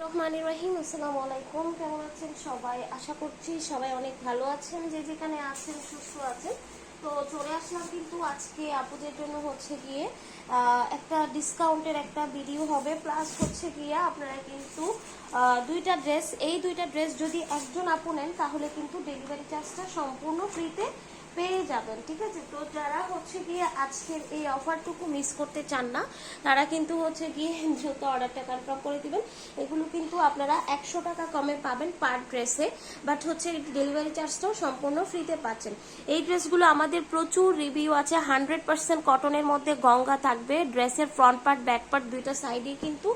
রহমানির রহিম। আসসালামু আলাইকুম। কেমন আছেন সবাই? আশা করছি সবাই অনেক ভালো আছেন, যে যেখানে আছেন সুস্থ আছেন। তো চলে আসলাম কিন্তু আজকে আপুদের জন্য হচ্ছে গিয়ে একটা ডিসকাউন্টের একটা ভিডিও হবে, প্লাস হচ্ছে গিয়ে আপনারা কিন্তু দুইটা ড্রেস, এই দুইটা ড্রেস যদি একজন আপু নেন তাহলে কিন্তু ডেলিভারি চার্জটা সম্পূর্ণ ফ্রিতে পেয়ে যাবেন। ঠিক আছে, তো যারা হচ্ছে গিয়ে আজকের এই অফারটুকু মিস করতে চান না তারা কিন্তু হচ্ছে গিয়ে দ্রুত অর্ডারটা কনফার্ম করে দিবেন। এগুলো কিন্তু আপনারা 100 টাকা কমে পাবেন পার ড্রেসে, বাট হচ্ছে ডেলিভারি চার্জটাও সম্পূর্ণ ফ্রিতে পাচ্ছেন। এই ড্রেসগুলো আমাদের প্রচুর রিভিউ আছে, 100% কটনের মধ্যে গঙ্গা থাকবে। ড্রেসের ফ্রন্ট পার্ট ব্যাক পার্ট দুইটা সাইডে কিন্তু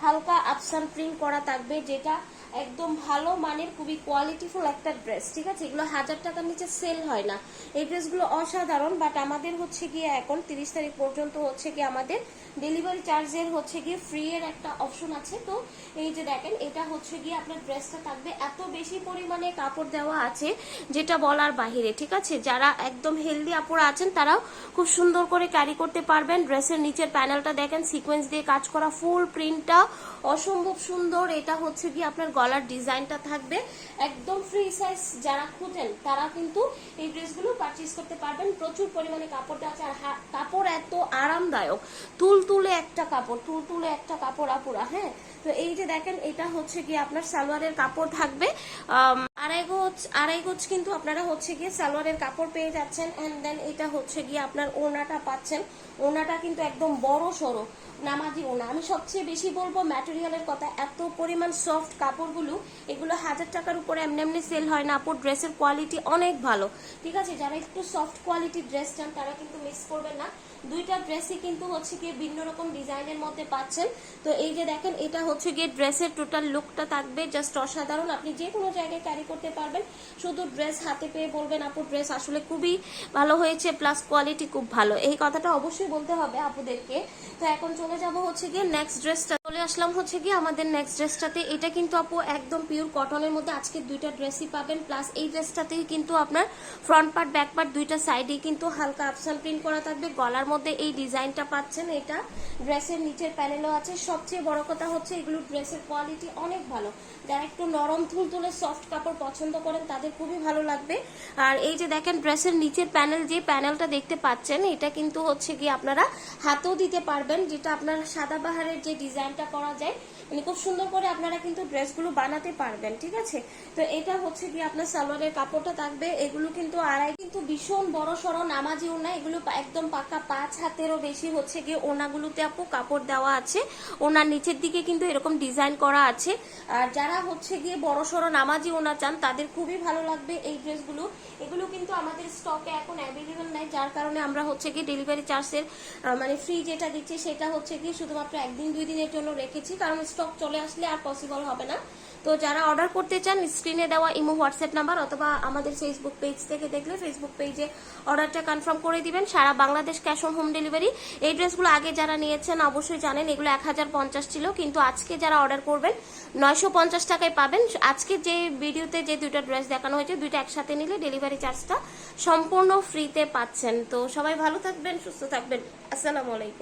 হালকা আপসান প্রিন্ট করা থাকবে, যেটা একদম ভালো মানের খুবই কোয়ালিটিফুল একটা ড্রেস। ঠিক আছে, এগুলো 1000 টাকার নিচে সেল হয় না। এই ড্রেসগুলো অসাধারণ, বাট আমাদের হচ্ছে গিয়ে এখন 30 তারিখ পর্যন্ত হচ্ছে গিয়ে আমাদের ডেলিভারি চার্জের হচ্ছে গিয়ে ফ্রি এর একটা অপশন আছে। তো এই যে দেখেন, এটা হচ্ছে গিয়ে আপনার ড্রেসটা থাকবে এত বেশি পরিমাণে কাপড় দেওয়া আছে যেটা বলার বাহিরে। ঠিক আছে, যারা একদম হেলদি আপুরা আছেন তারাও খুব সুন্দর করে ক্যারি করতে পারবেন। ড্রেসের নিচের প্যানেলটা দেখেন, সিকোয়েন্স দিয়ে কাজ করা, ফুল প্রিন্টটা অসম্ভব সুন্দর। এটা হচ্ছে গিয়ে আপনার গলার ডিজাইনটা থাকবে একদম ফ্রি সাইজ। যারা খুঁজেন তারা কিন্তু এই ড্রেসগুলো পারচেজ করতে পারবেন। প্রচুর পরিমাণে কাপড়টা আছে, আর কাপড় এত আরামদায়ক, তুলতুলে একটা কাপড়, তুলতুলে একটা কাপড় আপুরা। হ্যাঁ, তো এই যে দেখেন, এটা হচ্ছে গিয়ে আপনার সালোয়ারের কাপড় থাকবে আড়াই গজ কিন্তু আপনারা হচ্ছে গিয়ে সালোয়ারের কাপড় পেয়ে যাচ্ছেন। এন্ড দেন এটা হচ্ছে গিয়ে আপনার ওড়নাটা পাচ্ছেন। ওড়নাটা কিন্তু একদম বড় সড়ো নামাজি ওড়না। আমি সবচেয়ে বেশি বলবো ম্যাটেরিয়ালের কথা, এত পরিমাণ সফট কাপড়গুলো, এগুলো 1000 টাকার উপরে এমনি এমনি সেল হয় না আপু। ড্রেসের কোয়ালিটি অনেক ভালো। ঠিক আছে, যারা একটু সফট কোয়ালিটির ড্রেস চান তারা কিন্তু মিস করবেন না। দুইটা ড্রেসই কিন্তু হচ্ছে গিয়ে ভিন্ন রকম ডিজাইনের মধ্যে পাচ্ছেন। তো এই যে দেখেন, এটা হচ্ছে গিয়ে ড্রেসের টোটাল লুকটা থাকবে জাস্ট অসাধারণ। আপনি যে কোনো জায়গায় ক্যারি করতে পারবেন। শুধু ড্রেস হাতে পেয়ে বলবেন আপু ড্রেস আসলে খুবই ভালো হয়েছে, প্লাস কোয়ালিটি খুব ভালো, এই কথাটা অবশ্যই বলতে হবে আপুদেরকে। তো এখন চলে যাব হচ্ছে গিয়ে নেক্সট ড্রেসটা। চলে আসলাম হচ্ছে গিয়ে আমাদের নেক্সট ড্রেসটাতে। এটা কিন্তু আপু একদম পিওর কটনের মধ্যে আজকে দুইটা ড্রেসই পাবেন, প্লাস এই ড্রেসটাতেই কিন্তু আপনার ফ্রন্ট পার্ট ব্যাক পার্ট দুইটা সাইডে কিন্তু হালকা আপসান প্রিন্ট করা থাকবে। গলার মধ্যে এই ডিজাইনটা পাচ্ছেন, এটা ড্রেসের নিচের প্যানেলও আছে। সবচেয়ে বড় কথা হচ্ছে এগুলো ড্রেসের কোয়ালিটি অনেক ভালো। যারা একটু নরম তুলতুলে সফট কাপড় পছন্দ করেন তাদের খুবই ভালো লাগবে। আর এই যে দেখেন, ড্রেসের নিচের প্যানেল, যে প্যানেলটা দেখতে পাচ্ছেন এটা কিন্তু হচ্ছে গিয়ে আপনারা হাতেও দিতে পারবেন, যেটা আপনার সাদাবাহারের যে ডিজাইনটা করা যায়, মানে খুব সুন্দর করে আপনারা কিন্তু ড্রেসগুলো বানাতে পারবেন। ঠিক আছে, তো এটা হচ্ছে গিয়ে আপনার সালোয়ারের কাপড়টা থাকবে। এগুলো কিন্তু কিন্তু ভীষণ বড় সড়ো নামাজি ওড়না, এগুলো একদম পাকা 5 হাতেরও বেশি হচ্ছে গিয়ে ওড়নাগুলোতে আপু কাপড় দেওয়া আছে। ওড়নার নিচের দিকে কিন্তু এরকম ডিজাইন করা আছে। আর যারা হচ্ছে গিয়ে বড় সড়ো নামাজি ওড়না চান তাদের খুবই ভালো লাগবে এই ড্রেসগুলো। এগুলো কিন্তু আমাদের স্টকে এখন অ্যাভেলেবল নাই, যার কারণে আমরা হচ্ছে গিয়ে ডেলিভারি চার্জের মানে ফ্রি যেটা দিচ্ছি সেটা হচ্ছে গিয়ে শুধুমাত্র 1-2 দিনের জন্য রেখেছি, কারণ স্টক চলে আসলে আর পসিবল হবে না। তো যারা অর্ডার করতে চান স্ক্রিনে দেওয়া ইমো হোয়াটসঅ্যাপ নাম্বার অথবা আমাদের ফেসবুক পেজ থেকে দেখলে ফেসবুক পেজে অর্ডারটা কনফার্ম করে দিবেন। সারা Bangladesh cash on home delivery. এই ড্রেসগুলো আগে যারা নিয়েছেন অবশ্যই জানেন এগুলো 1050 ছিল, কিন্তু আজকে যারা অর্ডার করবেন 950 টাকায় পাবেন। আজকে যে ভিডিওতে যে দুইটা ড্রেস দেখানো হয়েছে, দুইটা একসাথে নিলে ডেলিভারি চার্জটা সম্পূর্ণ ফ্রিতে পাচ্ছেন। তো সবাই ভালো থাকবেন, সুস্থ থাকবেন। আসসালামু আলাইকুম।